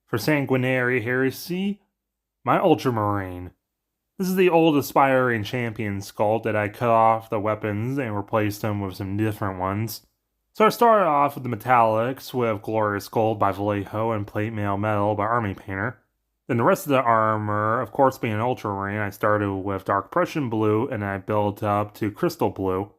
For Sanguinary Heresy, my Ultramarine. This is the old aspiring champion sculpt that I cut off the weapons and replaced them with some different ones. So I started off with the metallics with Glorious Gold by Vallejo and Plate Mail Metal by Army Painter. Then the rest of the armor, of course being an Ultramarine, I started with Dark Prussian Blue and I built up to Crystal Blue.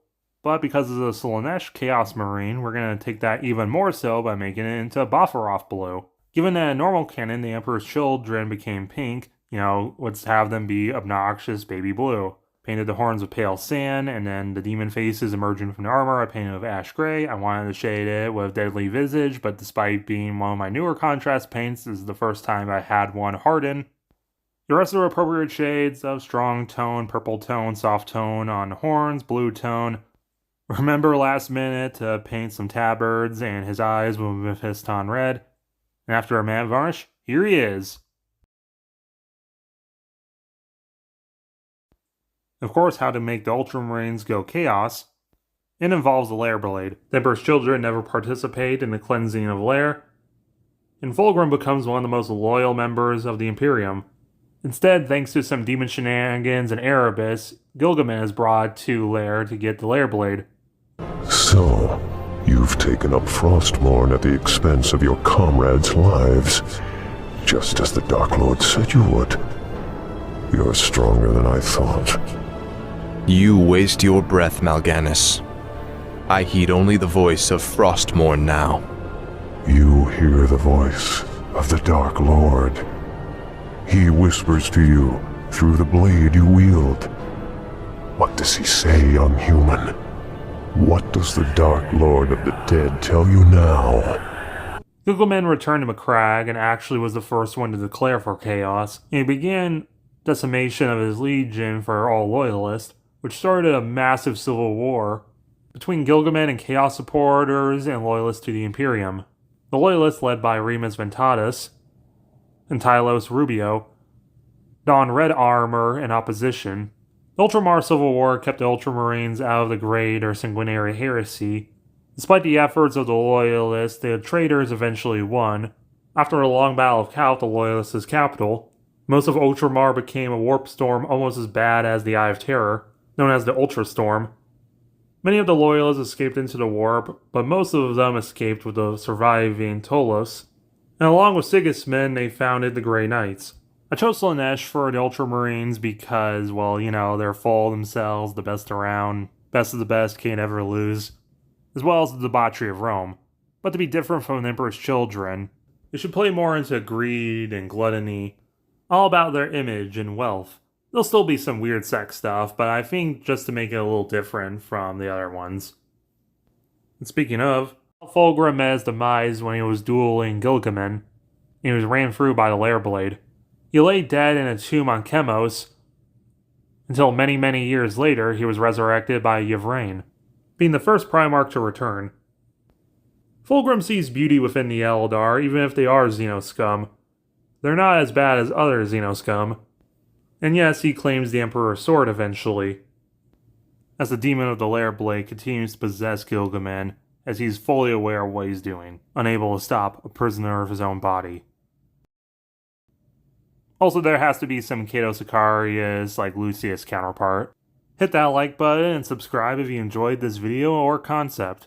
But because of the Slaanesh Chaos Marine, we're going to take that even more so by making it into Bofferoff Blue. Given that in normal canon, the Emperor's Children became pink, let's have them be obnoxious baby blue. Painted the horns with pale sand, and then the demon faces emerging from the armor I painted with ash gray. I wanted to shade it with Deadly Visage, but despite being one of my newer contrast paints, this is the first time I had one harden. The rest are appropriate shades of strong tone, purple tone, soft tone on the horns, blue tone. Remember last minute to paint some tabards and his eyes with Mephiston red. And after a matte varnish, here he is. Of course, how to make the Ultramarines go chaos. It involves the Lair Blade. The Emperor's Children never participate in the cleansing of Lair, and Fulgrim becomes one of the most loyal members of the Imperium. Instead, thanks to some demon shenanigans and Erebus, Gilgamesh is brought to Lair to get the Lair Blade. So, you've taken up Frostmourne at the expense of your comrades' lives, just as the Dark Lord said you would. You're stronger than I thought. You waste your breath, Mal'Ganis. I heed only the voice of Frostmourne now. You hear the voice of the Dark Lord. He whispers to you through the blade you wield. What does he say, young human? What does the Dark Lord of the Dead tell you now? Gilgamesh returned to Macragge and actually was the first one to declare for chaos, and he began decimation of his legion for all loyalists, which started a massive civil war between Gilgamesh and chaos supporters and loyalists to the Imperium. The loyalists, led by Remus Ventatus and Tylos Rubio, donned red armor in opposition. The Ultramar Civil War kept the Ultramarines out of the Great or Sanguinary Heresy. Despite the efforts of the Loyalists, the traitors eventually won. After a long battle of Calth, the Loyalists' capital, most of Ultramar became a warp storm almost as bad as the Eye of Terror, known as the Ultrastorm. Many of the Loyalists escaped into the warp, but most of them escaped with the surviving Tolos. And along with Sigismund, they founded the Grey Knights. I chose Slaanesh for the Ultramarines because, they're full of themselves, the best around, best of the best, can't ever lose, as well as the debauchery of Rome. But to be different from the Emperor's Children, they should play more into greed and gluttony, all about their image and wealth. There'll still be some weird sex stuff, but I think just to make it a little different from the other ones. And speaking of, Fulgrim met his demise when he was dueling Gilgamesh, and he was ran through by the Lair Blade. He lay dead in a tomb on Chemos, until many, many years later he was resurrected by Yvraine, being the first Primarch to return. Fulgrim sees beauty within the Eldar, even if they are Xenoscum. They're not as bad as other Xenoscum. And yes, he claims the Emperor's sword eventually, as the demon of the Lair Blade continues to possess Gilgamesh, as he's fully aware of what he's doing, unable to stop a prisoner of his own body. Also, there has to be some Cato Sicarius, like Lucius counterpart. Hit that like button and subscribe if you enjoyed this video or concept.